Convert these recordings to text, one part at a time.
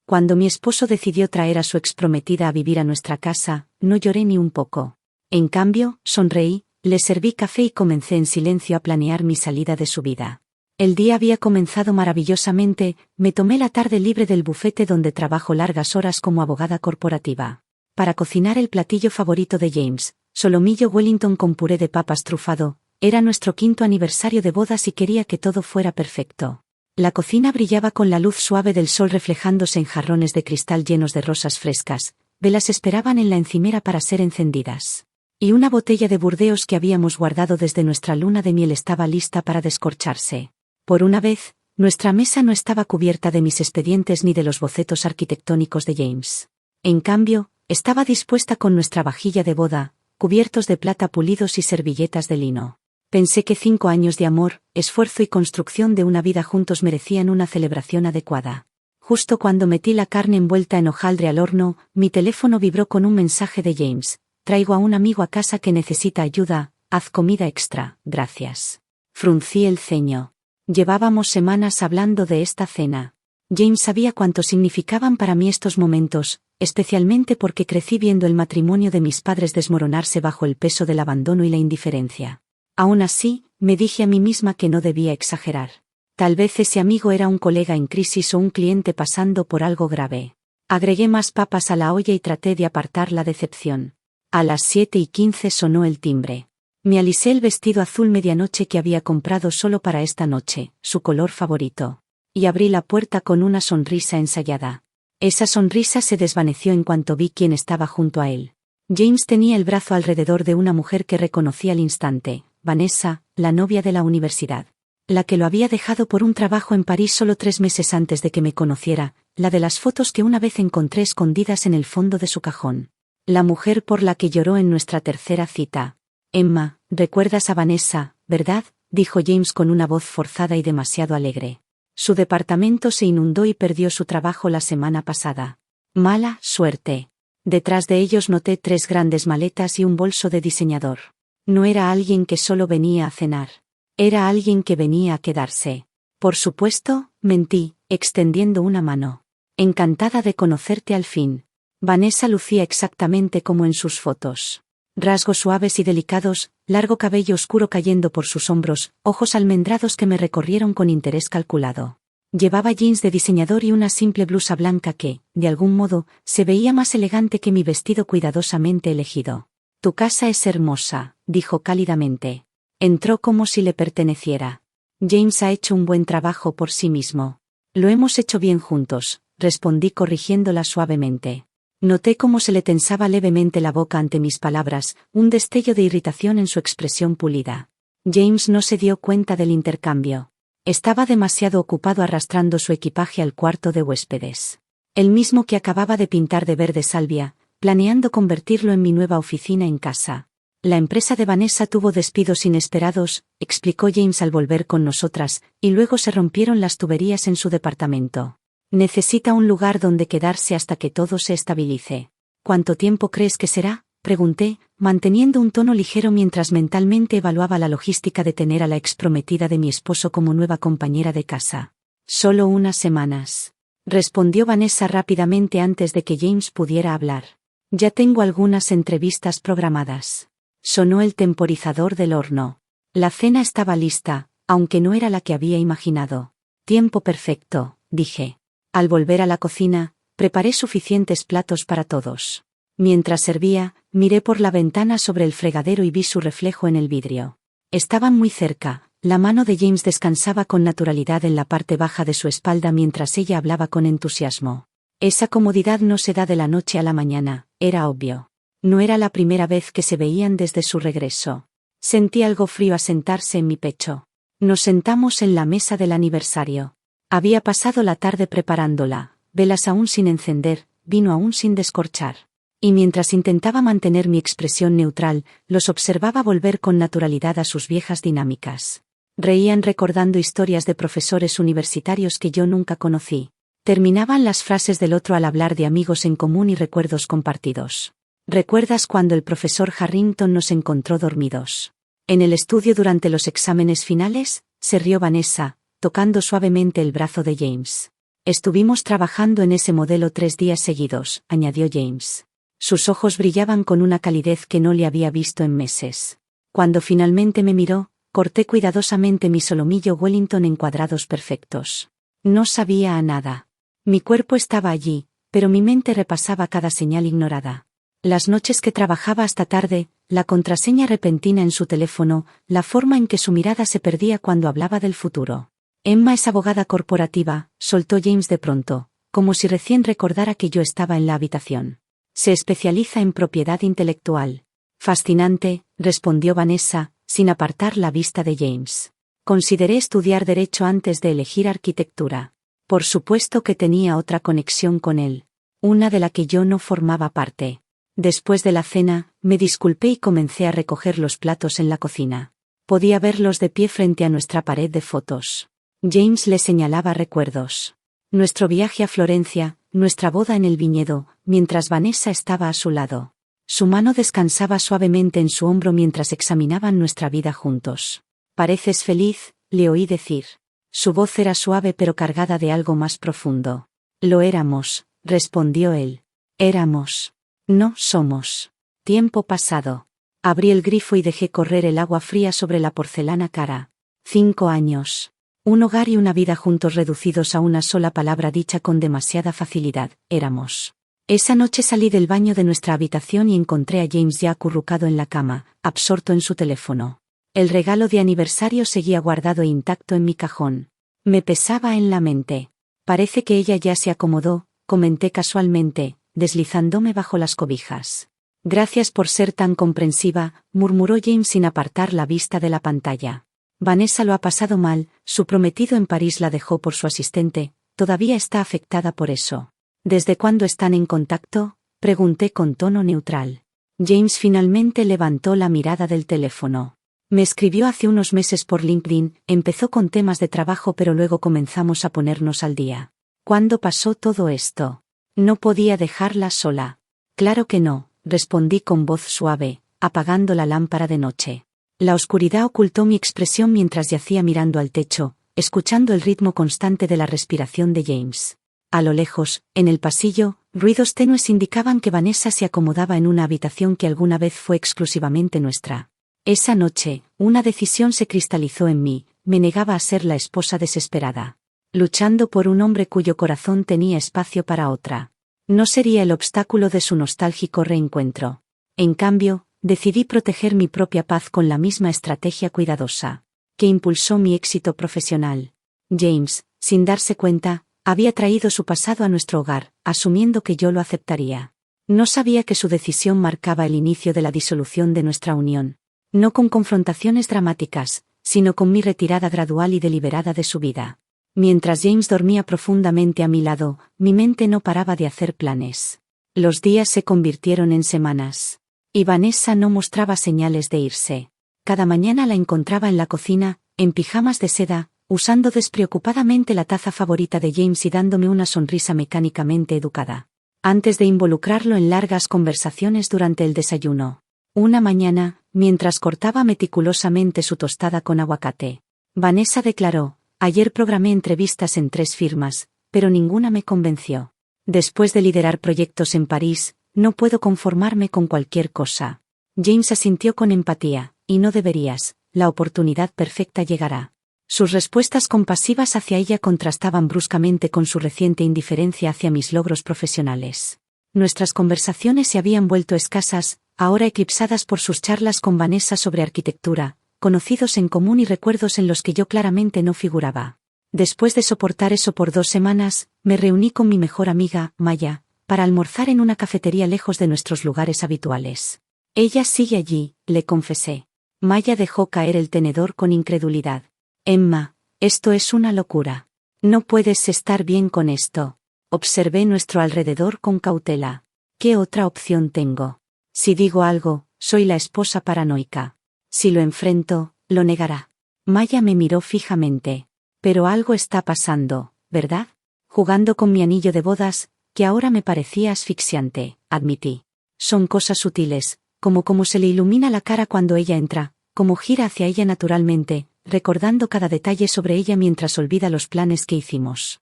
Cuando mi esposo decidió traer a su exprometida a vivir a nuestra casa, no lloré ni un poco. En cambio, sonreí, le serví café y comencé en silencio a planear mi salida de su vida. El día había comenzado maravillosamente, me tomé la tarde libre del bufete donde trabajo largas horas como abogada corporativa. Para cocinar el platillo favorito de James, solomillo Wellington con puré de papas trufado, era nuestro 5º aniversario de bodas y quería que todo fuera perfecto. La cocina brillaba con la luz suave del sol reflejándose en jarrones de cristal llenos de rosas frescas, velas esperaban en la encimera para ser encendidas. Y una botella de Burdeos que habíamos guardado desde nuestra luna de miel estaba lista para descorcharse. Por una vez, nuestra mesa no estaba cubierta de mis expedientes ni de los bocetos arquitectónicos de James. En cambio, estaba dispuesta con nuestra vajilla de boda, cubiertos de plata pulidos y servilletas de lino. Pensé que 5 años de amor, esfuerzo y construcción de una vida juntos merecían una celebración adecuada. Justo cuando metí la carne envuelta en hojaldre al horno, mi teléfono vibró con un mensaje de James. Traigo a un amigo a casa que necesita ayuda, haz comida extra, gracias. Fruncí el ceño. Llevábamos semanas hablando de esta cena. James sabía cuánto significaban para mí estos momentos, especialmente porque crecí viendo el matrimonio de mis padres desmoronarse bajo el peso del abandono y la indiferencia. Aún así, me dije a mí misma que no debía exagerar. Tal vez ese amigo era un colega en crisis o un cliente pasando por algo grave. Agregué más papas a la olla y traté de apartar la decepción. A las 7:15 sonó el timbre. Me alisé el vestido azul medianoche que había comprado solo para esta noche, su color favorito. Y abrí la puerta con una sonrisa ensayada. Esa sonrisa se desvaneció en cuanto vi quién estaba junto a él. James tenía el brazo alrededor de una mujer que reconocí al instante, Vanessa, la novia de la universidad. La que lo había dejado por un trabajo en París solo 3 meses antes de que me conociera, la de las fotos que una vez encontré escondidas en el fondo de su cajón. La mujer por la que lloró en nuestra tercera cita. Emma, recuerdas a Vanessa, ¿verdad?, dijo James con una voz forzada y demasiado alegre. Su departamento se inundó y perdió su trabajo la semana pasada. Mala suerte. Detrás de ellos noté 3 grandes maletas y un bolso de diseñador. No era alguien que solo venía a cenar. Era alguien que venía a quedarse. Por supuesto, mentí, extendiendo una mano. Encantada de conocerte al fin. Vanessa lucía exactamente como en sus fotos. Rasgos suaves y delicados, largo cabello oscuro cayendo por sus hombros, ojos almendrados que me recorrieron con interés calculado. Llevaba jeans de diseñador y una simple blusa blanca que, de algún modo, se veía más elegante que mi vestido cuidadosamente elegido. Tu casa es hermosa, dijo cálidamente. Entró como si le perteneciera. James ha hecho un buen trabajo por sí mismo. Lo hemos hecho bien juntos, respondí corrigiéndola suavemente. Noté cómo se le tensaba levemente la boca ante mis palabras, un destello de irritación en su expresión pulida. James no se dio cuenta del intercambio. Estaba demasiado ocupado arrastrando su equipaje al cuarto de huéspedes. El mismo que acababa de pintar de verde salvia, planeando convertirlo en mi nueva oficina en casa. La empresa de Vanessa tuvo despidos inesperados, explicó James al volver con nosotras, y luego se rompieron las tuberías en su departamento. Necesita un lugar donde quedarse hasta que todo se estabilice. ¿Cuánto tiempo crees que será?, pregunté, manteniendo un tono ligero mientras mentalmente evaluaba la logística de tener a la exprometida de mi esposo como nueva compañera de casa. Solo unas semanas, respondió Vanessa rápidamente antes de que James pudiera hablar. Ya tengo algunas entrevistas programadas. Sonó el temporizador del horno. La cena estaba lista, aunque no era la que había imaginado. Tiempo perfecto, dije. Al volver a la cocina, preparé suficientes platos para todos. Mientras servía, miré por la ventana sobre el fregadero y vi su reflejo en el vidrio. Estaban muy cerca, la mano de James descansaba con naturalidad en la parte baja de su espalda mientras ella hablaba con entusiasmo. Esa comodidad no se da de la noche a la mañana, era obvio. No era la primera vez que se veían desde su regreso. Sentí algo frío asentarse en mi pecho. Nos sentamos en la mesa del aniversario. Había pasado la tarde preparándola, velas aún sin encender, vino aún sin descorchar. Y mientras intentaba mantener mi expresión neutral, los observaba volver con naturalidad a sus viejas dinámicas. Reían recordando historias de profesores universitarios que yo nunca conocí. Terminaban las frases del otro al hablar de amigos en común y recuerdos compartidos. ¿Recuerdas cuando el profesor Harrington nos encontró dormidos en el estudio durante los exámenes finales?, se rió Vanessa, tocando suavemente el brazo de James. Estuvimos trabajando en ese modelo 3 días seguidos, añadió James. Sus ojos brillaban con una calidez que no le había visto en meses. Cuando finalmente me miró, corté cuidadosamente mi solomillo Wellington en cuadrados perfectos. No sabía a nada. Mi cuerpo estaba allí, pero mi mente repasaba cada señal ignorada. Las noches que trabajaba hasta tarde, la contraseña repentina en su teléfono, la forma en que su mirada se perdía cuando hablaba del futuro. Emma es abogada corporativa, soltó James de pronto, como si recién recordara que yo estaba en la habitación. Se especializa en propiedad intelectual. Fascinante, respondió Vanessa, sin apartar la vista de James. Consideré estudiar Derecho antes de elegir arquitectura. Por supuesto que tenía otra conexión con él, una de la que yo no formaba parte. Después de la cena, me disculpé y comencé a recoger los platos en la cocina. Podía verlos de pie frente a nuestra pared de fotos. James le señalaba recuerdos. Nuestro viaje a Florencia, nuestra boda en el viñedo, mientras Vanessa estaba a su lado. Su mano descansaba suavemente en su hombro mientras examinaban nuestra vida juntos. «Pareces feliz», le oí decir. Su voz era suave pero cargada de algo más profundo. «Lo éramos», respondió él. «Éramos. No somos. Tiempo pasado». Abrí el grifo y dejé correr el agua fría sobre la porcelana cara. 5 años. Un hogar y una vida juntos reducidos a una sola palabra dicha con demasiada facilidad, éramos. Esa noche salí del baño de nuestra habitación y encontré a James ya acurrucado en la cama, absorto en su teléfono. El regalo de aniversario seguía guardado e intacto en mi cajón. Me pesaba en la mente. «Parece que ella ya se acomodó», comenté casualmente, deslizándome bajo las cobijas. «Gracias por ser tan comprensiva», murmuró James sin apartar la vista de la pantalla. «Vanessa lo ha pasado mal, su prometido en París la dejó por su asistente, todavía está afectada por eso». «¿Desde cuándo están en contacto?», pregunté con tono neutral. James finalmente levantó la mirada del teléfono. «Me escribió hace unos meses por LinkedIn, empezó con temas de trabajo pero luego comenzamos a ponernos al día». «¿Cuándo pasó todo esto?». «No podía dejarla sola». «Claro que no», respondí con voz suave, apagando la lámpara de noche. La oscuridad ocultó mi expresión mientras yacía mirando al techo, escuchando el ritmo constante de la respiración de James. A lo lejos, en el pasillo, ruidos tenues indicaban que Vanessa se acomodaba en una habitación que alguna vez fue exclusivamente nuestra. Esa noche, una decisión se cristalizó en mí, me negaba a ser la esposa desesperada. Luchando por un hombre cuyo corazón tenía espacio para otra. No sería el obstáculo de su nostálgico reencuentro. En cambio, decidí proteger mi propia paz con la misma estrategia cuidadosa que impulsó mi éxito profesional. James, sin darse cuenta, había traído su pasado a nuestro hogar, asumiendo que yo lo aceptaría. No sabía que su decisión marcaba el inicio de la disolución de nuestra unión. No con confrontaciones dramáticas, sino con mi retirada gradual y deliberada de su vida. Mientras James dormía profundamente a mi lado, mi mente no paraba de hacer planes. Los días se convirtieron en semanas. Y Vanessa no mostraba señales de irse. Cada mañana la encontraba en la cocina, en pijamas de seda, usando despreocupadamente la taza favorita de James y dándome una sonrisa mecánicamente educada. Antes de involucrarlo en largas conversaciones durante el desayuno. Una mañana, mientras cortaba meticulosamente su tostada con aguacate, Vanessa declaró: «Ayer programé entrevistas en 3 firmas, pero ninguna me convenció. Después de liderar proyectos en París, no puedo conformarme con cualquier cosa». James asintió con empatía. «Y no deberías, la oportunidad perfecta llegará». Sus respuestas compasivas hacia ella contrastaban bruscamente con su reciente indiferencia hacia mis logros profesionales. Nuestras conversaciones se habían vuelto escasas, ahora eclipsadas por sus charlas con Vanessa sobre arquitectura, conocidos en común y recuerdos en los que yo claramente no figuraba. Después de soportar eso por 2 semanas, me reuní con mi mejor amiga, Maya, para almorzar en una cafetería lejos de nuestros lugares habituales. «Ella sigue allí», le confesé. Maya dejó caer el tenedor con incredulidad. «Emma, esto es una locura. No puedes estar bien con esto». Observé nuestro alrededor con cautela. ¿Qué otra opción tengo? Si digo algo, soy la esposa paranoica. Si lo enfrento, lo negará. Maya me miró fijamente. «Pero algo está pasando, ¿verdad?». «Jugando con mi anillo de bodas, que ahora me parecía asfixiante», admití. «Son cosas sutiles, como cómo se le ilumina la cara cuando ella entra, cómo gira hacia ella naturalmente, recordando cada detalle sobre ella mientras olvida los planes que hicimos».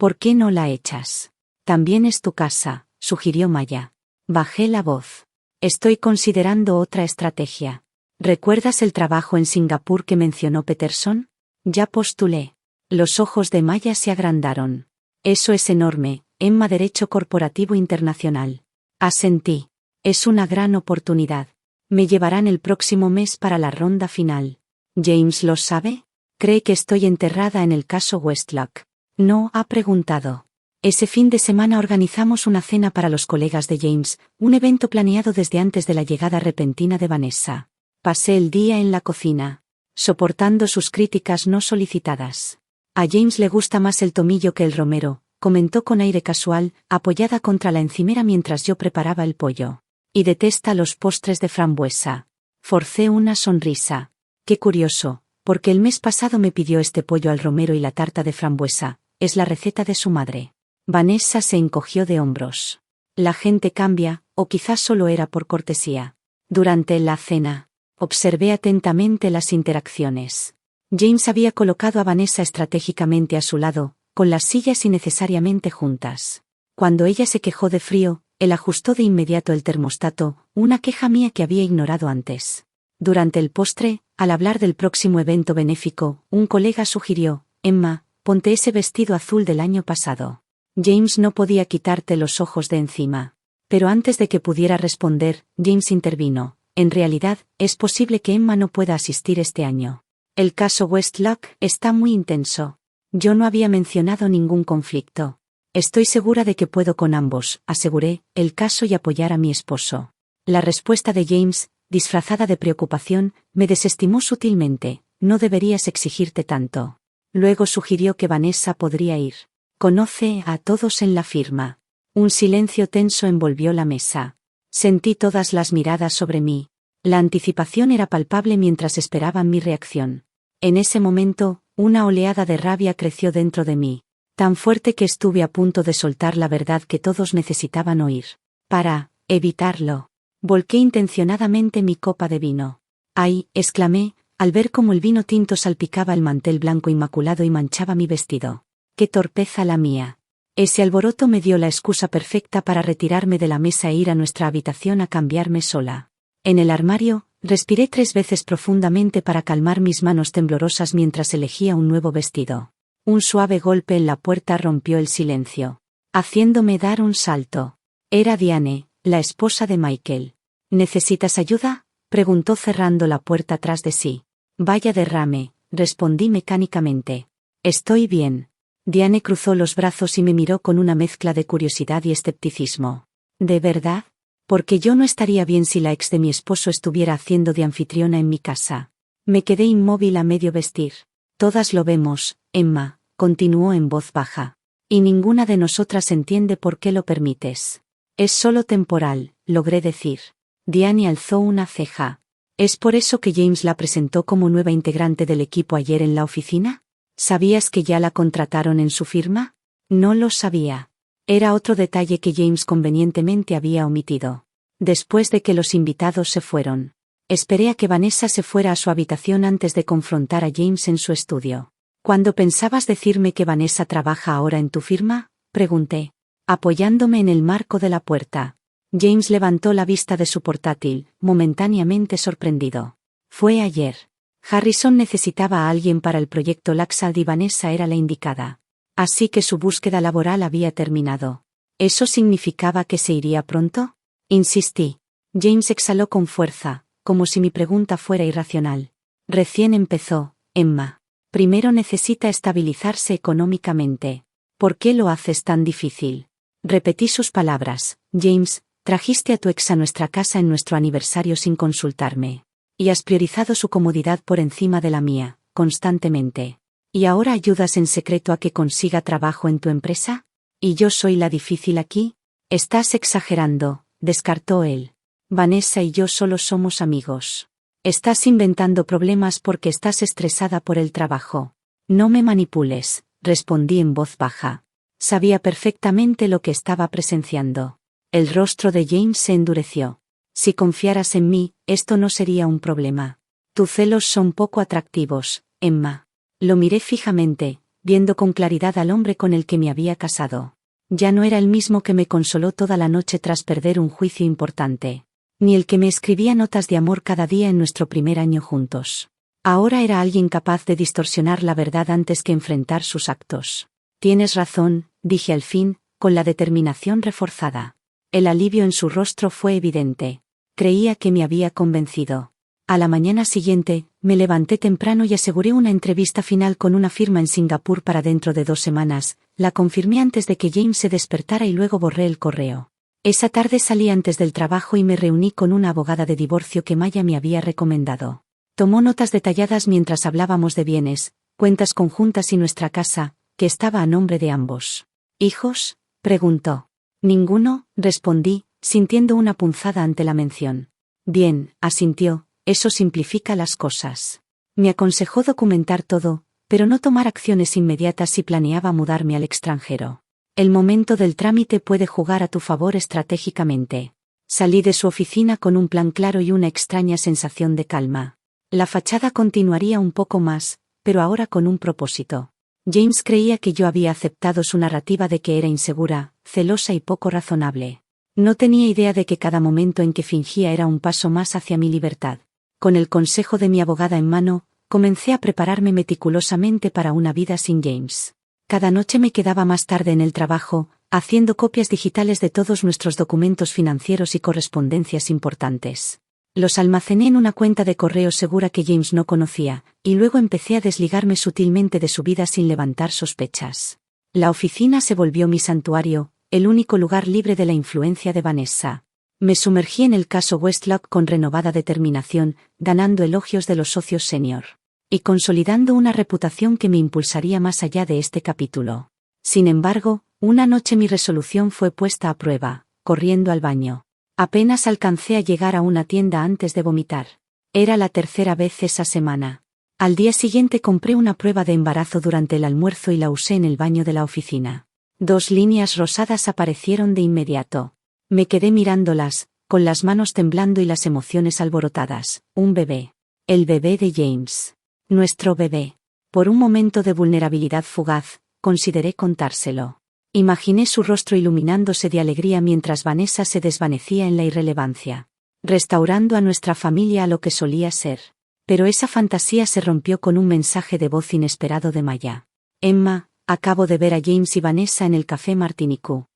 ¿Por qué no la echas? También es tu casa, sugirió Maya. Bajé la voz. Estoy considerando otra estrategia. ¿Recuerdas el trabajo en Singapur que mencionó Peterson? Ya postulé. Los ojos de Maya se agrandaron. Eso es enorme, Emma. Derecho Corporativo Internacional. Asentí. Es una gran oportunidad. Me llevarán el próximo mes para la ronda final. ¿James lo sabe? ¿Cree que estoy enterrada en el caso Westlock? No, ha preguntado. Ese fin de semana organizamos una cena para los colegas de James, un evento planeado desde antes de la llegada repentina de Vanessa. Pasé el día en la cocina, soportando sus críticas no solicitadas. A James le gusta más el tomillo que el romero, comentó con aire casual, apoyada contra la encimera mientras yo preparaba el pollo. Y detesta los postres de frambuesa. Forcé una sonrisa. Qué curioso, porque el mes pasado me pidió este pollo al romero y la tarta de frambuesa. Es la receta de su madre. Vanessa se encogió de hombros. La gente cambia, o quizás solo era por cortesía. Durante la cena, observé atentamente las interacciones. James había colocado a Vanessa estratégicamente a su lado, con las sillas innecesariamente juntas. Cuando ella se quejó de frío, él ajustó de inmediato el termostato, una queja mía que había ignorado antes. Durante el postre, al hablar del próximo evento benéfico, un colega sugirió: Emma, ponte ese vestido azul del año pasado. James no podía quitarte los ojos de encima. Pero antes de que pudiera responder, James intervino. En realidad, es posible que Emma no pueda asistir este año. El caso Westlock está muy intenso. Yo no había mencionado ningún conflicto. Estoy segura de que puedo con ambos, aseguré, el caso y apoyar a mi esposo. La respuesta de James, disfrazada de preocupación, me desestimó sutilmente. No deberías exigirte tanto. Luego sugirió que Vanessa podría ir. Conoce a todos en la firma. Un silencio tenso envolvió la mesa. Sentí todas las miradas sobre mí. La anticipación era palpable mientras esperaban mi reacción. En ese momento, una oleada de rabia creció dentro de mí, tan fuerte que estuve a punto de soltar la verdad que todos necesitaban oír. Para evitarlo, volqué intencionadamente mi copa de vino. ¡Ay!, exclamé, al ver cómo el vino tinto salpicaba el mantel blanco inmaculado y manchaba mi vestido. ¡Qué torpeza la mía! Ese alboroto me dio la excusa perfecta para retirarme de la mesa e ir a nuestra habitación a cambiarme sola. En el armario, respiré 3 veces profundamente para calmar mis manos temblorosas mientras elegía un nuevo vestido. Un suave golpe en la puerta rompió el silencio, haciéndome dar un salto. Era Diane, la esposa de Michael. ¿Necesitas ayuda?, preguntó cerrando la puerta tras de sí. Vaya derrame, respondí mecánicamente. Estoy bien. Diane cruzó los brazos y me miró con una mezcla de curiosidad y escepticismo. ¿De verdad? Porque yo no estaría bien si la ex de mi esposo estuviera haciendo de anfitriona en mi casa. Me quedé inmóvil a medio vestir. Todas lo vemos, Emma, continuó en voz baja. Y ninguna de nosotras entiende por qué lo permites. Es solo temporal, logré decir. Diane alzó una ceja. ¿Es por eso que James la presentó como nueva integrante del equipo ayer en la oficina? ¿Sabías que ya la contrataron en su firma? No lo sabía. Era otro detalle que James convenientemente había omitido. Después de que los invitados se fueron, esperé a que Vanessa se fuera a su habitación antes de confrontar a James en su estudio. ¿Cuándo pensabas decirme que Vanessa trabaja ahora en tu firma?, pregunté, apoyándome en el marco de la puerta. James levantó la vista de su portátil, momentáneamente sorprendido. Fue ayer. Harrison necesitaba a alguien para el proyecto Laxalt y Vanessa era la indicada. Así que su búsqueda laboral había terminado. ¿Eso significaba que se iría pronto?, insistí. James exhaló con fuerza, como si mi pregunta fuera irracional. Recién empezó, Emma. Primero necesita estabilizarse económicamente. ¿Por qué lo haces tan difícil? Repetí sus palabras. James, trajiste a tu ex a nuestra casa en nuestro aniversario sin consultarme. Y has priorizado su comodidad por encima de la mía, constantemente. ¿Y ahora ayudas en secreto a que consiga trabajo en tu empresa? ¿Y yo soy la difícil aquí? Estás exagerando, descartó él. Vanessa y yo solo somos amigos. Estás inventando problemas porque estás estresada por el trabajo. No me manipules, respondí en voz baja. Sabía perfectamente lo que estaba presenciando. El rostro de James se endureció. Si confiaras en mí, esto no sería un problema. Tus celos son poco atractivos, Emma. Lo miré fijamente, viendo con claridad al hombre con el que me había casado. Ya no era el mismo que me consoló toda la noche tras perder un juicio importante, ni el que me escribía notas de amor cada día en nuestro primer año juntos. Ahora era alguien capaz de distorsionar la verdad antes que enfrentar sus actos. Tienes razón, dije al fin, con la determinación reforzada. El alivio en su rostro fue evidente. Creía que me había convencido. A la mañana siguiente, me levanté temprano y aseguré una entrevista final con una firma en Singapur para dentro de 2 semanas. La confirmé antes de que James se despertara y luego borré el correo. Esa tarde salí antes del trabajo y me reuní con una abogada de divorcio que Maya me había recomendado. Tomó notas detalladas mientras hablábamos de bienes, cuentas conjuntas y nuestra casa, que estaba a nombre de ambos. ¿Hijos?, preguntó. Ninguno, respondí, sintiendo una punzada ante la mención. Bien, asintió, eso simplifica las cosas. Me aconsejó documentar todo, pero no tomar acciones inmediatas si planeaba mudarme al extranjero. El momento del trámite puede jugar a tu favor estratégicamente. Salí de su oficina con un plan claro y una extraña sensación de calma. La fachada continuaría un poco más, pero ahora con un propósito. James creía que yo había aceptado su narrativa de que era insegura, celosa y poco razonable. No tenía idea de que cada momento en que fingía era un paso más hacia mi libertad. Con el consejo de mi abogada en mano, comencé a prepararme meticulosamente para una vida sin James. Cada noche me quedaba más tarde en el trabajo, haciendo copias digitales de todos nuestros documentos financieros y correspondencias importantes. Los almacené en una cuenta de correo segura que James no conocía, y luego empecé a desligarme sutilmente de su vida sin levantar sospechas. La oficina se volvió mi santuario, el único lugar libre de la influencia de Vanessa. Me sumergí en el caso Westlock con renovada determinación, ganando elogios de los socios senior. Y consolidando una reputación que me impulsaría más allá de este capítulo. Sin embargo, una noche mi resolución fue puesta a prueba, corriendo al baño. Apenas alcancé a llegar a una tienda antes de vomitar. Era la tercera vez esa semana. Al día siguiente compré una prueba de embarazo durante el almuerzo y la usé en el baño de la oficina. 2 líneas rosadas aparecieron de inmediato. Me quedé mirándolas, con las manos temblando y las emociones alborotadas. Un bebé. El bebé de James. Nuestro bebé. Por un momento de vulnerabilidad fugaz, consideré contárselo. Imaginé su rostro iluminándose de alegría mientras Vanessa se desvanecía en la irrelevancia, restaurando a nuestra familia a lo que solía ser. Pero esa fantasía se rompió con un mensaje de voz inesperado de Maya. Emma, acabo de ver a James y Vanessa en el café Martinique.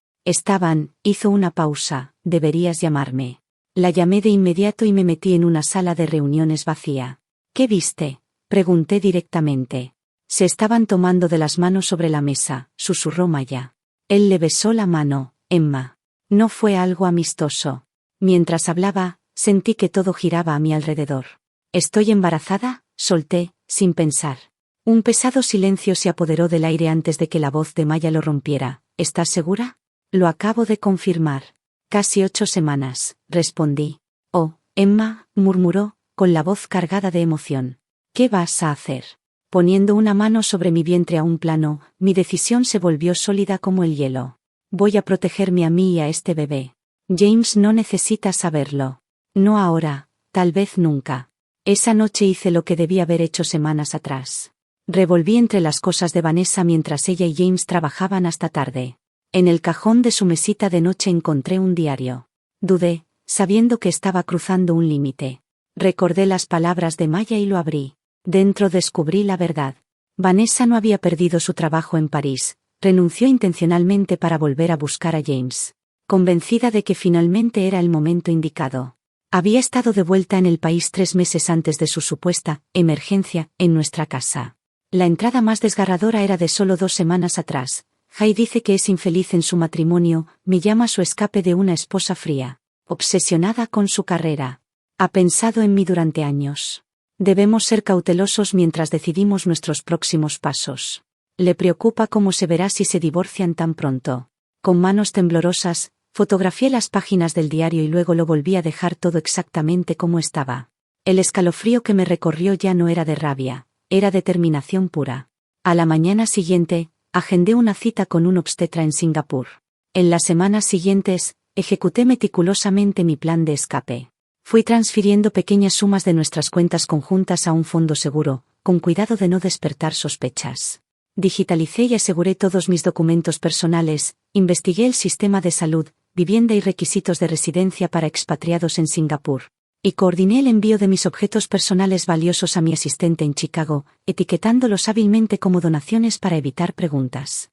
Hizo una pausa, deberías llamarme. La llamé de inmediato y me metí en una sala de reuniones vacía. ¿Qué viste?, pregunté directamente. Se estaban tomando de las manos sobre la mesa, susurró Maya. Él le besó la mano, Emma. No fue algo amistoso. Mientras hablaba, sentí que todo giraba a mi alrededor. ¿Estoy embarazada?, solté, sin pensar. Un pesado silencio se apoderó del aire antes de que la voz de Maya lo rompiera. ¿Estás segura? Lo acabo de confirmar. Casi 8 semanas, respondí. Oh, Emma, murmuró, con la voz cargada de emoción. ¿Qué vas a hacer? Poniendo una mano sobre mi vientre a un plano, mi decisión se volvió sólida como el hielo. Voy a protegerme a mí y a este bebé. James no necesita saberlo. No ahora, tal vez nunca. Esa noche hice lo que debía haber hecho semanas atrás. Revolví entre las cosas de Vanessa mientras ella y James trabajaban hasta tarde. En el cajón de su mesita de noche encontré un diario. Dudé, sabiendo que estaba cruzando un límite. Recordé las palabras de Maya y lo abrí. Dentro descubrí la verdad. Vanessa no había perdido su trabajo en París, renunció intencionalmente para volver a buscar a James. Convencida de que finalmente era el momento indicado. Había estado de vuelta en el país 3 meses antes de su supuesta emergencia en nuestra casa. La entrada más desgarradora era de solo 2 semanas atrás. Jay dice que es infeliz en su matrimonio, me llama su escape de una esposa fría, obsesionada con su carrera. Ha pensado en mí durante años. Debemos ser cautelosos mientras decidimos nuestros próximos pasos. Le preocupa cómo se verá si se divorcian tan pronto. Con manos temblorosas, fotografié las páginas del diario y luego lo volví a dejar todo exactamente como estaba. El escalofrío que me recorrió ya no era de rabia, era determinación pura. A la mañana siguiente, agendé una cita con un obstetra en Singapur. En las semanas siguientes, ejecuté meticulosamente mi plan de escape. Fui transfiriendo pequeñas sumas de nuestras cuentas conjuntas a un fondo seguro, con cuidado de no despertar sospechas. Digitalicé y aseguré todos mis documentos personales, investigué el sistema de salud, vivienda y requisitos de residencia para expatriados en Singapur. Y coordiné el envío de mis objetos personales valiosos a mi asistente en Chicago, etiquetándolos hábilmente como donaciones para evitar preguntas.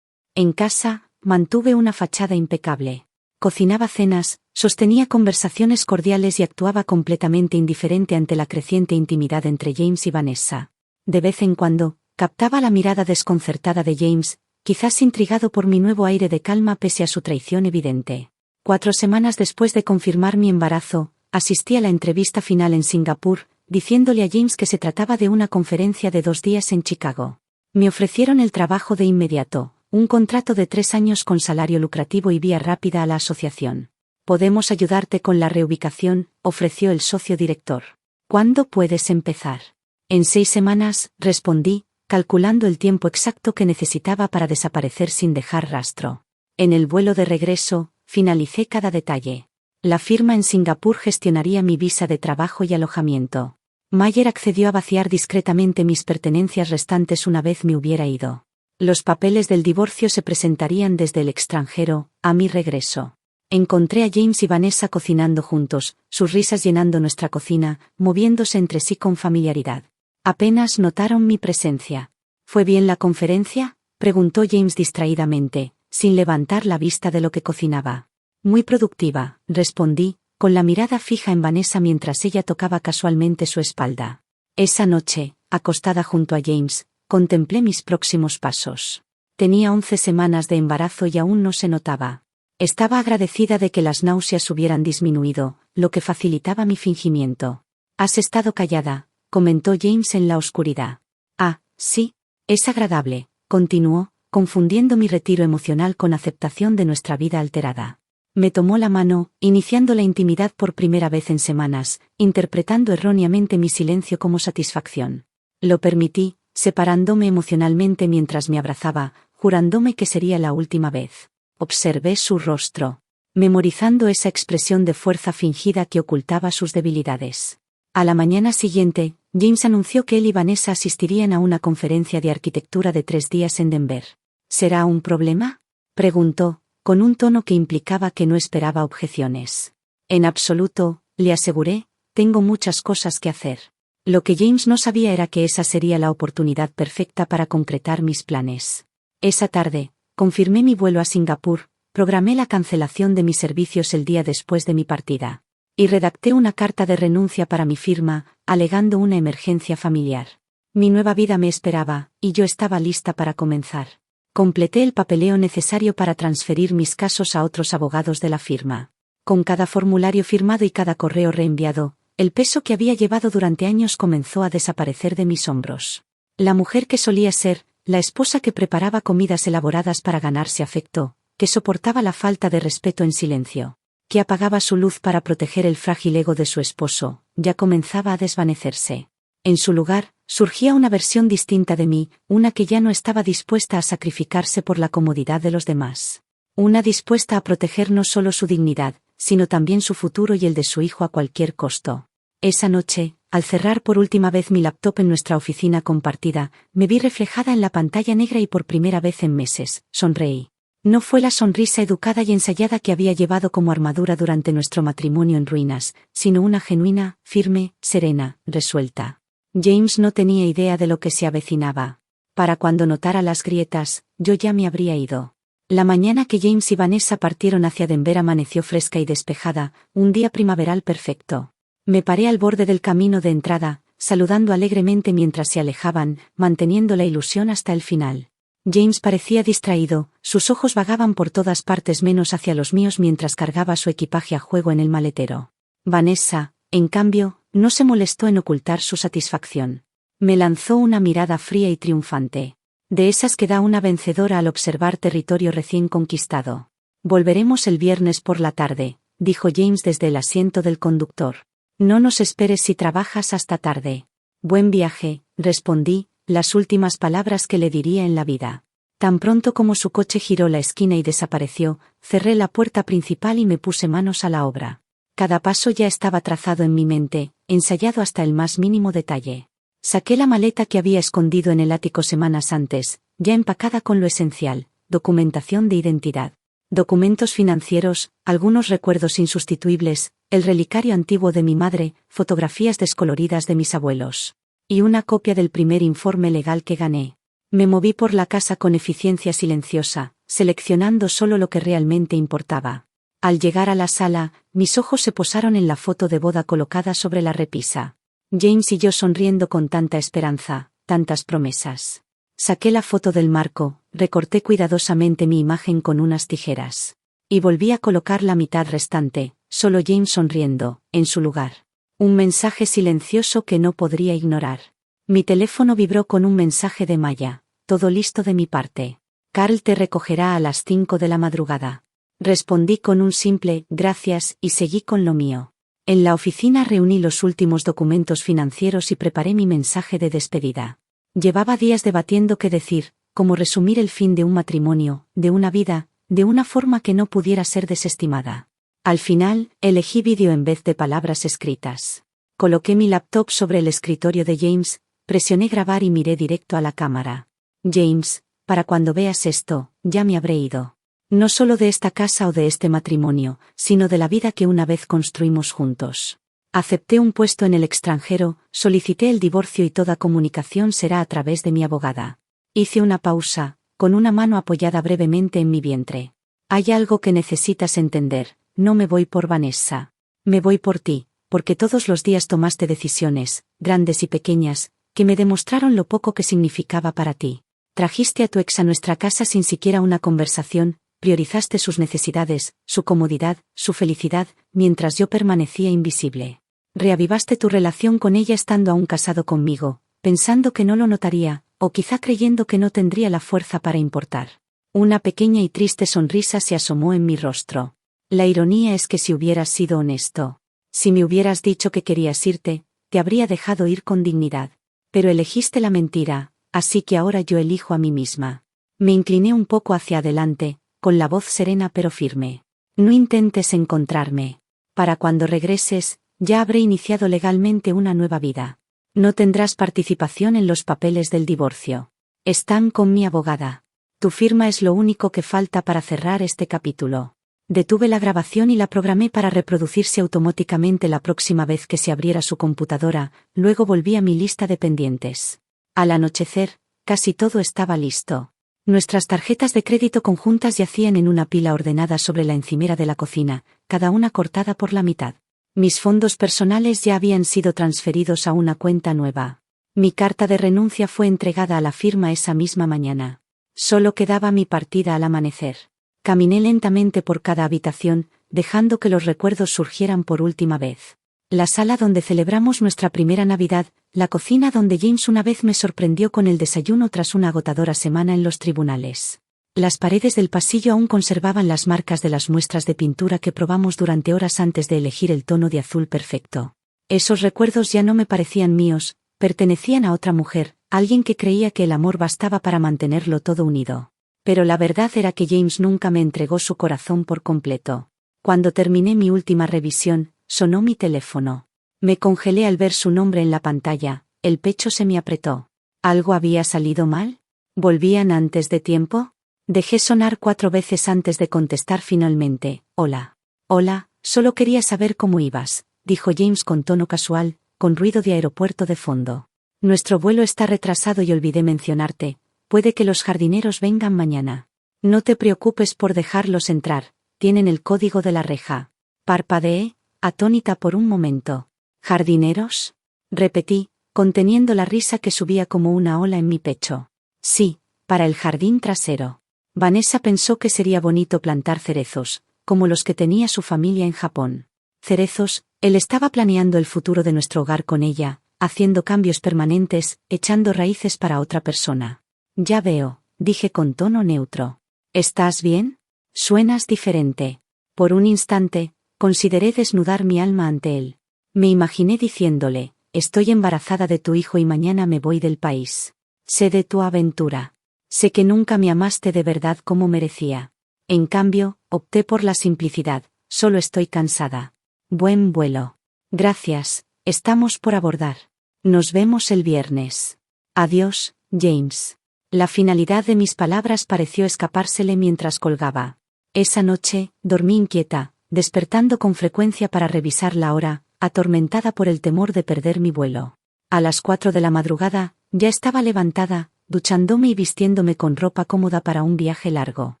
En casa, mantuve una fachada impecable. Cocinaba cenas, sostenía conversaciones cordiales y actuaba completamente indiferente ante la creciente intimidad entre James y Vanessa. De vez en cuando, captaba la mirada desconcertada de James, quizás intrigado por mi nuevo aire de calma pese a su traición evidente. 4 semanas después de confirmar mi embarazo, asistí a la entrevista final en Singapur, diciéndole a James que se trataba de una conferencia de 2 días en Chicago. Me ofrecieron el trabajo de inmediato, un contrato de 3 años con salario lucrativo y vía rápida a la asociación. Podemos ayudarte con la reubicación, ofreció el socio director. ¿Cuándo puedes empezar? En 6 semanas, respondí, calculando el tiempo exacto que necesitaba para desaparecer sin dejar rastro. En el vuelo de regreso, finalicé cada detalle. La firma en Singapur gestionaría mi visa de trabajo y alojamiento. Mayer accedió a vaciar discretamente mis pertenencias restantes una vez me hubiera ido. Los papeles del divorcio se presentarían desde el extranjero, a mi regreso. Encontré a James y Vanessa cocinando juntos, sus risas llenando nuestra cocina, moviéndose entre sí con familiaridad. Apenas notaron mi presencia. ¿Fue bien la conferencia?, preguntó James distraídamente, sin levantar la vista de lo que cocinaba. Muy productiva, respondí, con la mirada fija en Vanessa mientras ella tocaba casualmente su espalda. Esa noche, acostada junto a James, contemplé mis próximos pasos. Tenía 11 semanas de embarazo y aún no se notaba. Estaba agradecida de que las náuseas hubieran disminuido, lo que facilitaba mi fingimiento. «Has estado callada», comentó James en la oscuridad. «Ah, sí, es agradable», continuó, confundiendo mi retiro emocional con aceptación de nuestra vida alterada. Me tomó la mano, iniciando la intimidad por primera vez en semanas, interpretando erróneamente mi silencio como satisfacción. Lo permití, separándome emocionalmente mientras me abrazaba, jurándome que sería la última vez. Observé su rostro, memorizando esa expresión de fuerza fingida que ocultaba sus debilidades. A la mañana siguiente, James anunció que él y Vanessa asistirían a una conferencia de arquitectura de 3 días en Denver. ¿Será un problema?, preguntó, con un tono que implicaba que no esperaba objeciones. En absoluto, le aseguré, tengo muchas cosas que hacer. Lo que James no sabía era que esa sería la oportunidad perfecta para concretar mis planes. Esa tarde, confirmé mi vuelo a Singapur, programé la cancelación de mis servicios el día después de mi partida. Y redacté una carta de renuncia para mi firma, alegando una emergencia familiar. Mi nueva vida me esperaba, y yo estaba lista para comenzar. Completé el papeleo necesario para transferir mis casos a otros abogados de la firma. Con cada formulario firmado y cada correo reenviado, el peso que había llevado durante años comenzó a desaparecer de mis hombros. La mujer que solía ser, la esposa que preparaba comidas elaboradas para ganarse afecto, que soportaba la falta de respeto en silencio, que apagaba su luz para proteger el frágil ego de su esposo, ya comenzaba a desvanecerse. En su lugar, surgía una versión distinta de mí, una que ya no estaba dispuesta a sacrificarse por la comodidad de los demás. Una dispuesta a proteger no solo su dignidad, sino también su futuro y el de su hijo a cualquier costo. Esa noche, al cerrar por última vez mi laptop en nuestra oficina compartida, me vi reflejada en la pantalla negra y por primera vez en meses, sonreí. No fue la sonrisa educada y ensayada que había llevado como armadura durante nuestro matrimonio en ruinas, sino una genuina, firme, serena, resuelta. James no tenía idea de lo que se avecinaba. Para cuando notara las grietas, yo ya me habría ido. La mañana que James y Vanessa partieron hacia Denver amaneció fresca y despejada, un día primaveral perfecto. Me paré al borde del camino de entrada, saludando alegremente mientras se alejaban, manteniendo la ilusión hasta el final. James parecía distraído, sus ojos vagaban por todas partes menos hacia los míos mientras cargaba su equipaje a juego en el maletero. Vanessa, en cambio, no se molestó en ocultar su satisfacción. Me lanzó una mirada fría y triunfante. De esas que da una vencedora al observar territorio recién conquistado. Volveremos el viernes por la tarde, dijo James desde el asiento del conductor. No nos esperes si trabajas hasta tarde. Buen viaje, respondí, las últimas palabras que le diría en la vida. Tan pronto como su coche giró la esquina y desapareció, cerré la puerta principal y me puse manos a la obra. Cada paso ya estaba trazado en mi mente, ensayado hasta el más mínimo detalle. Saqué la maleta que había escondido en el ático semanas antes, ya empacada con lo esencial: documentación de identidad, documentos financieros, algunos recuerdos insustituibles, el relicario antiguo de mi madre, fotografías descoloridas de mis abuelos. Y una copia del primer informe legal que gané. Me moví por la casa con eficiencia silenciosa, seleccionando solo lo que realmente importaba. Al llegar a la sala, mis ojos se posaron en la foto de boda colocada sobre la repisa. James y yo sonriendo con tanta esperanza, tantas promesas. Saqué la foto del marco, recorté cuidadosamente mi imagen con unas tijeras. Y volví a colocar la mitad restante, solo James sonriendo, en su lugar. Un mensaje silencioso que no podría ignorar. Mi teléfono vibró con un mensaje de Maya: todo listo de mi parte. Carl te recogerá a las 5 de la madrugada. Respondí con un simple gracias y seguí con lo mío. En la oficina reuní los últimos documentos financieros y preparé mi mensaje de despedida. Llevaba días debatiendo qué decir, cómo resumir el fin de un matrimonio, de una vida, de una forma que no pudiera ser desestimada. Al final, elegí vídeo en vez de palabras escritas. Coloqué mi laptop sobre el escritorio de James, presioné grabar y miré directo a la cámara. James, para cuando veas esto, ya me habré ido. No solo de esta casa o de este matrimonio, sino de la vida que una vez construimos juntos. Acepté un puesto en el extranjero, solicité el divorcio y toda comunicación será a través de mi abogada. Hice una pausa, con una mano apoyada brevemente en mi vientre. Hay algo que necesitas entender: no me voy por Vanessa. Me voy por ti, porque todos los días tomaste decisiones, grandes y pequeñas, que me demostraron lo poco que significaba para ti. Trajiste a tu ex a nuestra casa sin siquiera una conversación, priorizaste sus necesidades, su comodidad, su felicidad, mientras yo permanecía invisible. Reavivaste tu relación con ella estando aún casado conmigo, pensando que no lo notaría, o quizá creyendo que no tendría la fuerza para importar. Una pequeña y triste sonrisa se asomó en mi rostro. La ironía es que si hubieras sido honesto, si me hubieras dicho que querías irte, te habría dejado ir con dignidad. Pero elegiste la mentira, así que ahora yo elijo a mí misma. Me incliné un poco hacia adelante, con la voz serena pero firme. No intentes encontrarme. Para cuando regreses, ya habré iniciado legalmente una nueva vida. No tendrás participación en los papeles del divorcio. Están con mi abogada. Tu firma es lo único que falta para cerrar este capítulo. Detuve la grabación y la programé para reproducirse automáticamente la próxima vez que se abriera su computadora, luego volví a mi lista de pendientes. Al anochecer, casi todo estaba listo. Nuestras tarjetas de crédito conjuntas yacían en una pila ordenada sobre la encimera de la cocina, cada una cortada por la mitad. Mis fondos personales ya habían sido transferidos a una cuenta nueva. Mi carta de renuncia fue entregada a la firma esa misma mañana. Solo quedaba mi partida al amanecer. Caminé lentamente por cada habitación, dejando que los recuerdos surgieran por última vez. La sala donde celebramos nuestra primera Navidad, la cocina donde James una vez me sorprendió con el desayuno tras una agotadora semana en los tribunales. Las paredes del pasillo aún conservaban las marcas de las muestras de pintura que probamos durante horas antes de elegir el tono de azul perfecto. Esos recuerdos ya no me parecían míos, pertenecían a otra mujer, alguien que creía que el amor bastaba para mantenerlo todo unido. Pero la verdad era que James nunca me entregó su corazón por completo. Cuando terminé mi última revisión, sonó mi teléfono. Me congelé al ver su nombre en la pantalla, el pecho se me apretó. ¿Algo había salido mal? ¿Volvían antes de tiempo? Dejé sonar 4 veces antes de contestar finalmente. Hola. Hola, solo quería saber cómo ibas, dijo James con tono casual, con ruido de aeropuerto de fondo. Nuestro vuelo está retrasado y olvidé mencionarte. Puede que los jardineros vengan mañana. No te preocupes por dejarlos entrar, tienen el código de la reja. Parpadeé, atónita por un momento. ¿Jardineros? Repetí, conteniendo la risa que subía como una ola en mi pecho. Sí, para el jardín trasero. Vanessa pensó que sería bonito plantar cerezos, como los que tenía su familia en Japón. Cerezos, él estaba planeando el futuro de nuestro hogar con ella, haciendo cambios permanentes, echando raíces para otra persona. Ya veo, dije con tono neutro. ¿Estás bien? Suenas diferente. Por un instante, consideré desnudar mi alma ante él. Me imaginé diciéndole, estoy embarazada de tu hijo y mañana me voy del país. Sé de tu aventura. Sé que nunca me amaste de verdad como merecía. En cambio, opté por la simplicidad, solo estoy cansada. Buen vuelo. Gracias, estamos por abordar. Nos vemos el viernes. Adiós, James. La finalidad de mis palabras pareció escapársele mientras colgaba. Esa noche, dormí inquieta, despertando con frecuencia para revisar la hora, atormentada por el temor de perder mi vuelo. A las 4 de la madrugada, ya estaba levantada, duchándome y vistiéndome con ropa cómoda para un viaje largo.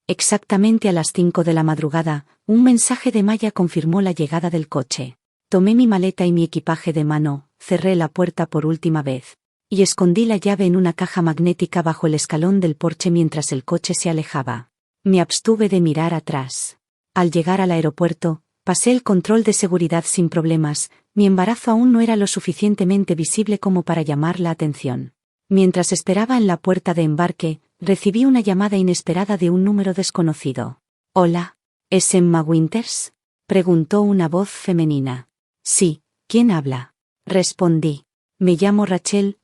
Exactamente a las 5 de la madrugada, un mensaje de Maya confirmó la llegada del coche. Tomé mi maleta y mi equipaje de mano, cerré la puerta por última vez. Y escondí la llave en una caja magnética bajo el escalón del porche mientras el coche se alejaba. Me abstuve de mirar atrás. Al llegar al aeropuerto, pasé el control de seguridad sin problemas, mi embarazo aún no era lo suficientemente visible como para llamar la atención. Mientras esperaba en la puerta de embarque, recibí una llamada inesperada de un número desconocido. «Hola, ¿es Emma Winters?», preguntó una voz femenina. «Sí, ¿quién habla?», respondí. «Me llamo Rachel,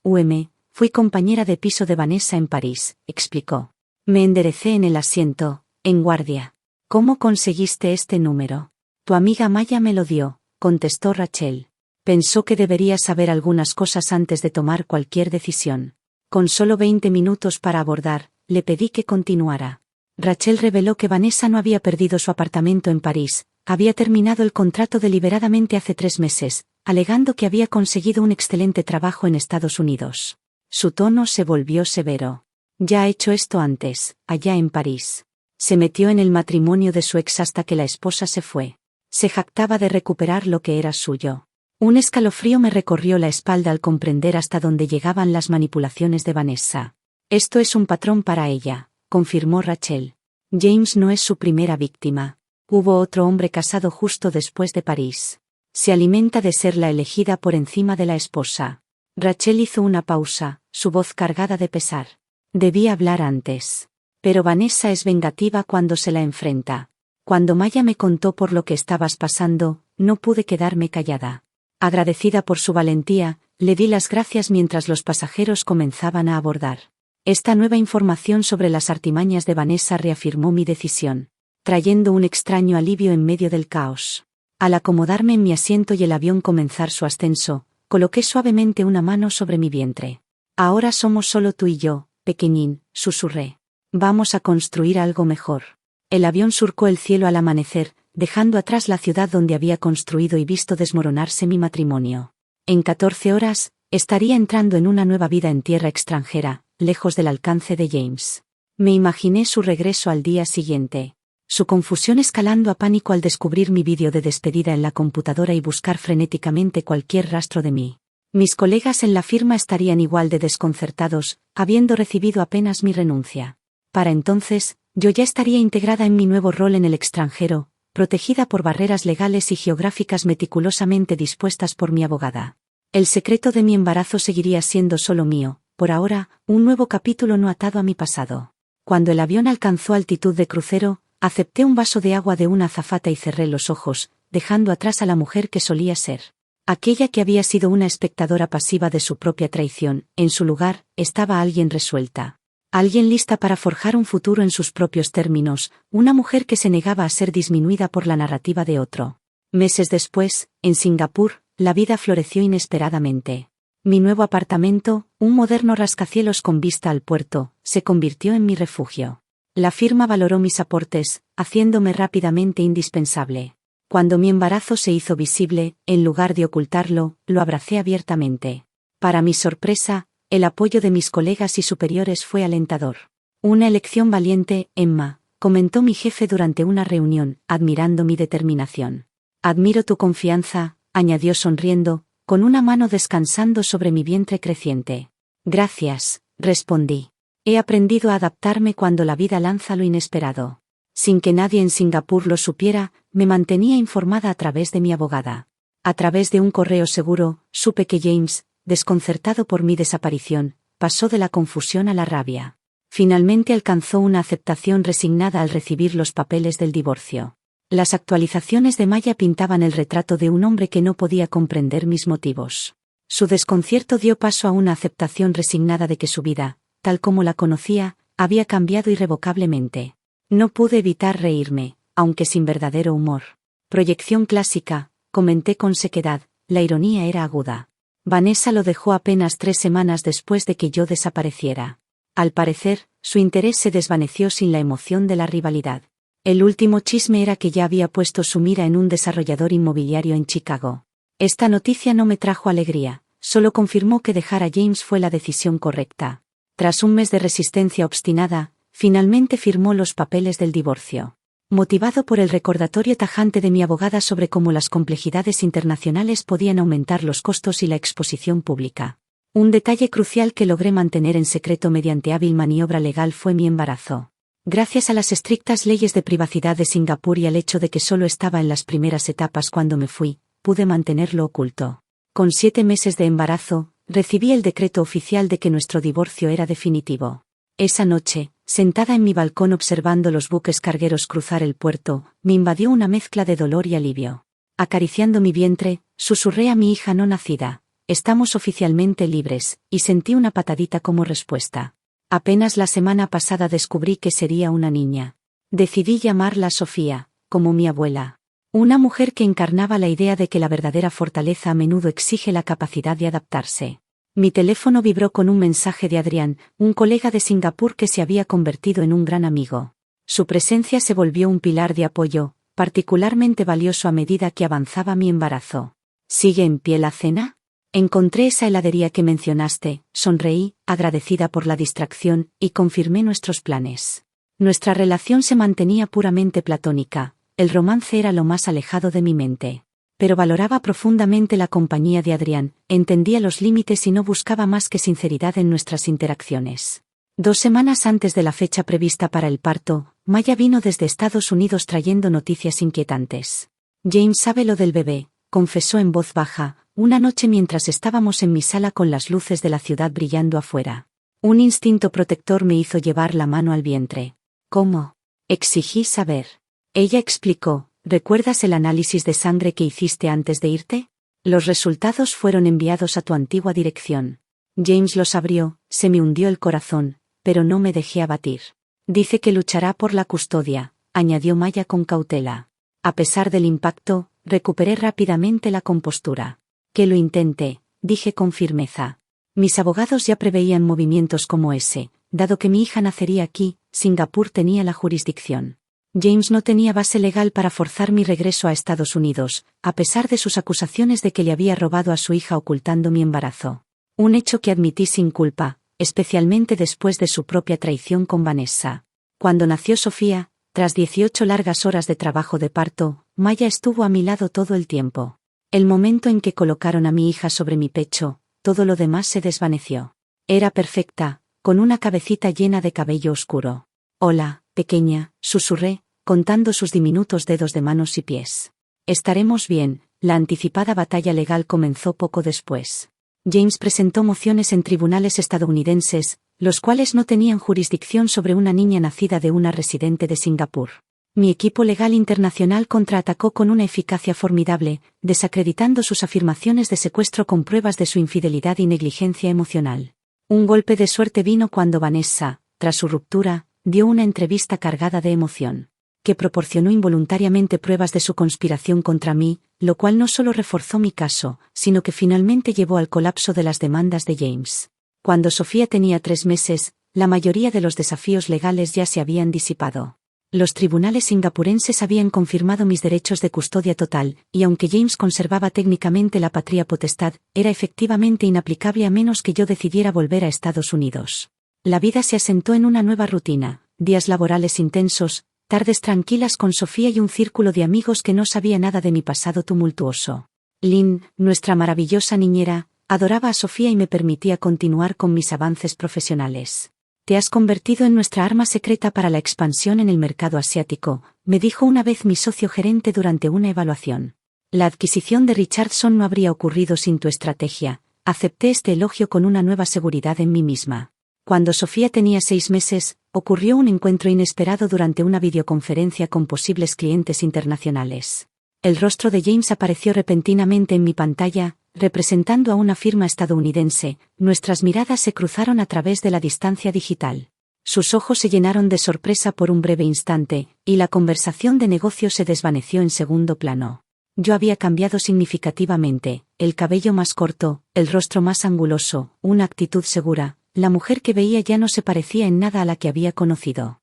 fui compañera de piso de Vanessa en París», explicó. Me enderecé en el asiento, en guardia. «¿Cómo conseguiste este número?». «Tu amiga Maya me lo dio», contestó Rachel. Pensó que debería saber algunas cosas antes de tomar cualquier decisión. Con solo 20 minutos para abordar, le pedí que continuara. Rachel reveló que Vanessa no había perdido su apartamento en París, había terminado el contrato deliberadamente hace 3 meses, alegando que había conseguido un excelente trabajo en Estados Unidos. Su tono se volvió severo. «Ya ha hecho esto antes, allá en París». Se metió en el matrimonio de su ex hasta que la esposa se fue. Se jactaba de recuperar lo que era suyo. Un escalofrío me recorrió la espalda al comprender hasta dónde llegaban las manipulaciones de Vanessa. «Esto es un patrón para ella», confirmó Rachel. «James no es su primera víctima. Hubo otro hombre casado justo después de París. Se alimenta de ser la elegida por encima de la esposa». Rachel hizo una pausa, su voz cargada de pesar. «Debí hablar antes. Pero Vanessa es vengativa cuando se la enfrenta. Cuando Maya me contó por lo que estabas pasando, no pude quedarme callada». Agradecida por su valentía, le di las gracias mientras los pasajeros comenzaban a abordar. Esta nueva información sobre las artimañas de Vanessa reafirmó mi decisión, trayendo un extraño alivio en medio del caos. Al acomodarme en mi asiento y el avión comenzar su ascenso, coloqué suavemente una mano sobre mi vientre. «Ahora somos solo tú y yo, pequeñín», susurré. «Vamos a construir algo mejor». El avión surcó el cielo al amanecer, dejando atrás la ciudad donde había construido y visto desmoronarse mi matrimonio. En 14 horas, estaría entrando en una nueva vida en tierra extranjera, lejos del alcance de James. Me imaginé su regreso al día siguiente. Su confusión escalando a pánico al descubrir mi vídeo de despedida en la computadora y buscar frenéticamente cualquier rastro de mí. Mis colegas en la firma estarían igual de desconcertados, habiendo recibido apenas mi renuncia. Para entonces, yo ya estaría integrada en mi nuevo rol en el extranjero, protegida por barreras legales y geográficas meticulosamente dispuestas por mi abogada. El secreto de mi embarazo seguiría siendo solo mío, por ahora, un nuevo capítulo no atado a mi pasado. Cuando el avión alcanzó altitud de crucero, acepté un vaso de agua de una azafata y cerré los ojos, dejando atrás a la mujer que solía ser. Aquella que había sido una espectadora pasiva de su propia traición, en su lugar, estaba alguien resuelta. Alguien lista para forjar un futuro en sus propios términos, una mujer que se negaba a ser disminuida por la narrativa de otro. Meses después, en Singapur, la vida floreció inesperadamente. Mi nuevo apartamento, un moderno rascacielos con vista al puerto, se convirtió en mi refugio. La firma valoró mis aportes, haciéndome rápidamente indispensable. Cuando mi embarazo se hizo visible, en lugar de ocultarlo, lo abracé abiertamente. Para mi sorpresa, el apoyo de mis colegas y superiores fue alentador. «Una elección valiente, Emma», comentó mi jefe durante una reunión, admirando mi determinación. «Admiro tu confianza», añadió sonriendo, con una mano descansando sobre mi vientre creciente. «Gracias», respondí. «He aprendido a adaptarme cuando la vida lanza lo inesperado». Sin que nadie en Singapur lo supiera, me mantenía informada a través de mi abogada. A través de un correo seguro, supe que James, desconcertado por mi desaparición, pasó de la confusión a la rabia. Finalmente alcanzó una aceptación resignada al recibir los papeles del divorcio. Las actualizaciones de Maya pintaban el retrato de un hombre que no podía comprender mis motivos. Su desconcierto dio paso a una aceptación resignada de que su vida, tal como la conocía, había cambiado irrevocablemente. No pude evitar reírme, aunque sin verdadero humor. «Proyección clásica», comenté con sequedad, la ironía era aguda. Vanessa lo dejó apenas 3 semanas después de que yo desapareciera. Al parecer, su interés se desvaneció sin la emoción de la rivalidad. El último chisme era que ya había puesto su mira en un desarrollador inmobiliario en Chicago. Esta noticia no me trajo alegría, solo confirmó que dejar a James fue la decisión correcta. Tras un mes de resistencia obstinada, finalmente firmó los papeles del divorcio. Motivado por el recordatorio tajante de mi abogada sobre cómo las complejidades internacionales podían aumentar los costos y la exposición pública. Un detalle crucial que logré mantener en secreto mediante hábil maniobra legal fue mi embarazo. Gracias a las estrictas leyes de privacidad de Singapur y al hecho de que solo estaba en las primeras etapas cuando me fui, pude mantenerlo oculto. Con 7 meses de embarazo, recibí el decreto oficial de que nuestro divorcio era definitivo. Esa noche, sentada en mi balcón observando los buques cargueros cruzar el puerto, me invadió una mezcla de dolor y alivio. Acariciando mi vientre, susurré a mi hija no nacida: «Estamos oficialmente libres», y sentí una patadita como respuesta. Apenas la semana pasada descubrí que sería una niña. Decidí llamarla Sofía, como mi abuela. Una mujer que encarnaba la idea de que la verdadera fortaleza a menudo exige la capacidad de adaptarse. Mi teléfono vibró con un mensaje de Adrián, un colega de Singapur que se había convertido en un gran amigo. Su presencia se volvió un pilar de apoyo, particularmente valioso a medida que avanzaba mi embarazo. ¿Sigue en pie la cena? Encontré esa heladería que mencionaste, sonreí, agradecida por la distracción, y confirmé nuestros planes. Nuestra relación se mantenía puramente platónica, el romance era lo más alejado de mi mente. Pero valoraba profundamente la compañía de Adrián, entendía los límites y no buscaba más que sinceridad en nuestras interacciones. 2 semanas antes de la fecha prevista para el parto, Maya vino desde Estados Unidos trayendo noticias inquietantes. «James sabe lo del bebé», confesó en voz baja, una noche mientras estábamos en mi sala con las luces de la ciudad brillando afuera. Un instinto protector me hizo llevar la mano al vientre. «¿Cómo?», exigí saber. Ella explicó: «¿Recuerdas el análisis de sangre que hiciste antes de irte? Los resultados fueron enviados a tu antigua dirección». James los abrió, se me hundió el corazón, pero no me dejé abatir. «Dice que luchará por la custodia», añadió Maya con cautela. A pesar del impacto, recuperé rápidamente la compostura. «Que lo intente», dije con firmeza. Mis abogados ya preveían movimientos como ese, dado que mi hija nacería aquí, Singapur tenía la jurisdicción. James no tenía base legal para forzar mi regreso a Estados Unidos, a pesar de sus acusaciones de que le había robado a su hija ocultando mi embarazo. Un hecho que admití sin culpa, especialmente después de su propia traición con Vanessa. Cuando nació Sofía, tras 18 largas horas de trabajo de parto, Maya estuvo a mi lado todo el tiempo. El momento en que colocaron a mi hija sobre mi pecho, todo lo demás se desvaneció. Era perfecta, con una cabecita llena de cabello oscuro. «Hola, pequeña», susurré, contando sus diminutos dedos de manos y pies. «Estaremos bien». La anticipada batalla legal comenzó poco después. James presentó mociones en tribunales estadounidenses, los cuales no tenían jurisdicción sobre una niña nacida de una residente de Singapur. Mi equipo legal internacional contraatacó con una eficacia formidable, desacreditando sus afirmaciones de secuestro con pruebas de su infidelidad y negligencia emocional. Un golpe de suerte vino cuando Vanessa, tras su ruptura, dio una entrevista cargada de emoción, que proporcionó involuntariamente pruebas de su conspiración contra mí, lo cual no solo reforzó mi caso, sino que finalmente llevó al colapso de las demandas de James. Cuando Sofía tenía 3 meses, la mayoría de los desafíos legales ya se habían disipado. Los tribunales singapurenses habían confirmado mis derechos de custodia total, y aunque James conservaba técnicamente la patria potestad, era efectivamente inaplicable a menos que yo decidiera volver a Estados Unidos. La vida se asentó en una nueva rutina, días laborales intensos, tardes tranquilas con Sofía y un círculo de amigos que no sabía nada de mi pasado tumultuoso. Lynn, nuestra maravillosa niñera, adoraba a Sofía y me permitía continuar con mis avances profesionales. «Te has convertido en nuestra arma secreta para la expansión en el mercado asiático», me dijo una vez mi socio gerente durante una evaluación. «La adquisición de Richardson no habría ocurrido sin tu estrategia», acepté este elogio con una nueva seguridad en mí misma. Cuando Sofía tenía 6 meses, ocurrió un encuentro inesperado durante una videoconferencia con posibles clientes internacionales. El rostro de James apareció repentinamente en mi pantalla, representando a una firma estadounidense. Nuestras miradas se cruzaron a través de la distancia digital. Sus ojos se llenaron de sorpresa por un breve instante, y la conversación de negocio se desvaneció en segundo plano. Yo había cambiado significativamente, el cabello más corto, el rostro más anguloso, una actitud segura, la mujer que veía ya no se parecía en nada a la que había conocido.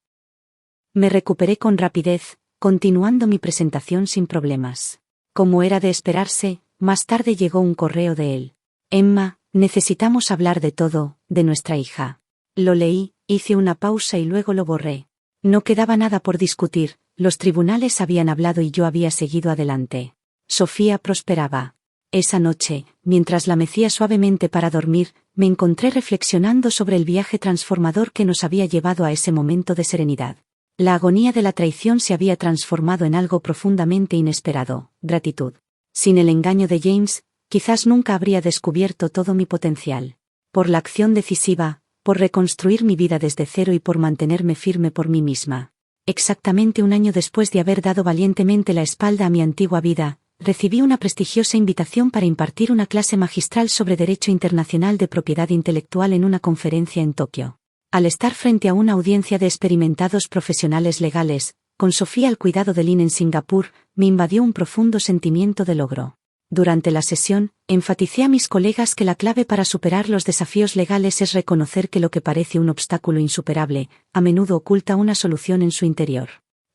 Me recuperé con rapidez, continuando mi presentación sin problemas. Como era de esperarse, más tarde llegó un correo de él. Emma, necesitamos hablar de todo, de nuestra hija. Lo leí, hice una pausa y luego lo borré. No quedaba nada por discutir, los tribunales habían hablado y yo había seguido adelante. Sofía prosperaba. Esa noche, mientras la mecía suavemente para dormir, me encontré reflexionando sobre el viaje transformador que nos había llevado a ese momento de serenidad. La agonía de la traición se había transformado en algo profundamente inesperado, gratitud. Sin el engaño de James, quizás nunca habría descubierto todo mi potencial. Por la acción decisiva, por reconstruir mi vida desde cero y por mantenerme firme por mí misma. Exactamente un año después de haber dado valientemente la espalda a mi antigua vida, recibí una prestigiosa invitación para impartir una clase magistral sobre Derecho Internacional de Propiedad Intelectual en una conferencia en Tokio. Al estar frente a una audiencia de experimentados profesionales legales, con Sofía al cuidado de Lynn en Singapur, me invadió un profundo sentimiento de logro. Durante la sesión, enfaticé a mis colegas que la clave para superar los desafíos legales es reconocer que lo que parece un obstáculo insuperable, a menudo oculta una solución en su interior.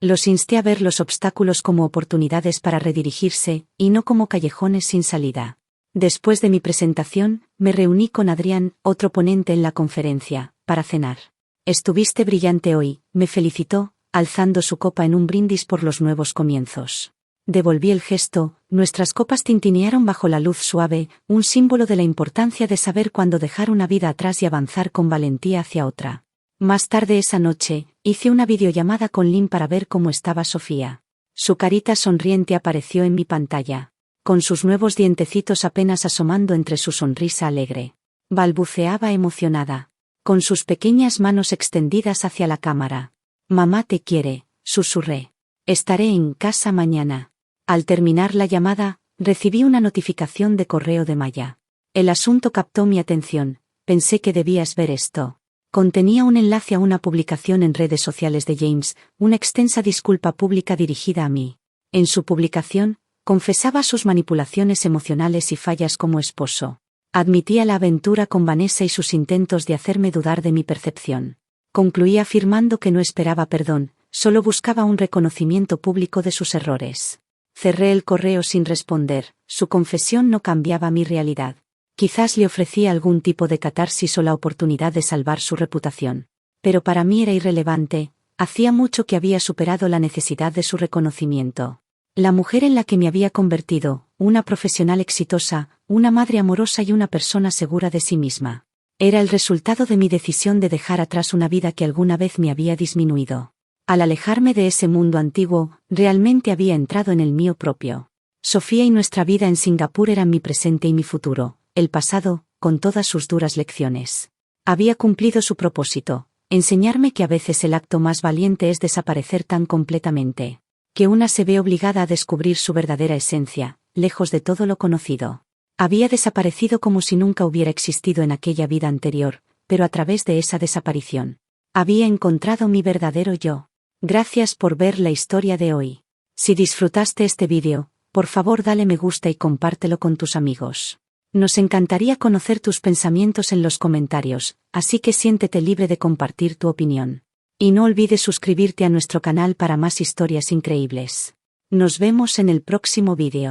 Los insté a ver los obstáculos como oportunidades para redirigirse, y no como callejones sin salida. Después de mi presentación, me reuní con Adrián, otro ponente en la conferencia, para cenar. Estuviste brillante hoy, me felicitó, alzando su copa en un brindis por los nuevos comienzos. Devolví el gesto, nuestras copas tintinearon bajo la luz suave, un símbolo de la importancia de saber cuándo dejar una vida atrás y avanzar con valentía hacia otra. Más tarde esa noche, hice una videollamada con Lynn para ver cómo estaba Sofía. Su carita sonriente apareció en mi pantalla, con sus nuevos dientecitos apenas asomando entre su sonrisa alegre. Balbuceaba emocionada, con sus pequeñas manos extendidas hacia la cámara. Mamá te quiere, susurré. Estaré en casa mañana. Al terminar la llamada, recibí una notificación de correo de Maya. El asunto captó mi atención, pensé que debías ver esto. Contenía un enlace a una publicación en redes sociales de James, una extensa disculpa pública dirigida a mí. En su publicación, confesaba sus manipulaciones emocionales y fallas como esposo. Admitía la aventura con Vanessa y sus intentos de hacerme dudar de mi percepción. Concluía afirmando que no esperaba perdón, solo buscaba un reconocimiento público de sus errores. Cerré el correo sin responder, su confesión no cambiaba mi realidad. Quizás le ofrecía algún tipo de catarsis o la oportunidad de salvar su reputación. Pero para mí era irrelevante, hacía mucho que había superado la necesidad de su reconocimiento. La mujer en la que me había convertido, una profesional exitosa, una madre amorosa y una persona segura de sí misma. Era el resultado de mi decisión de dejar atrás una vida que alguna vez me había disminuido. Al alejarme de ese mundo antiguo, realmente había entrado en el mío propio. Sofía y nuestra vida en Singapur eran mi presente y mi futuro. El pasado, con todas sus duras lecciones. Había cumplido su propósito, enseñarme que a veces el acto más valiente es desaparecer tan completamente, que una se ve obligada a descubrir su verdadera esencia, lejos de todo lo conocido. Había desaparecido como si nunca hubiera existido en aquella vida anterior, pero a través de esa desaparición, había encontrado mi verdadero yo. Gracias por ver la historia de hoy. Si disfrutaste este vídeo, por favor dale me gusta y compártelo con tus amigos. Nos encantaría conocer tus pensamientos en los comentarios, así que siéntete libre de compartir tu opinión. Y no olvides suscribirte a nuestro canal para más historias increíbles. Nos vemos en el próximo vídeo.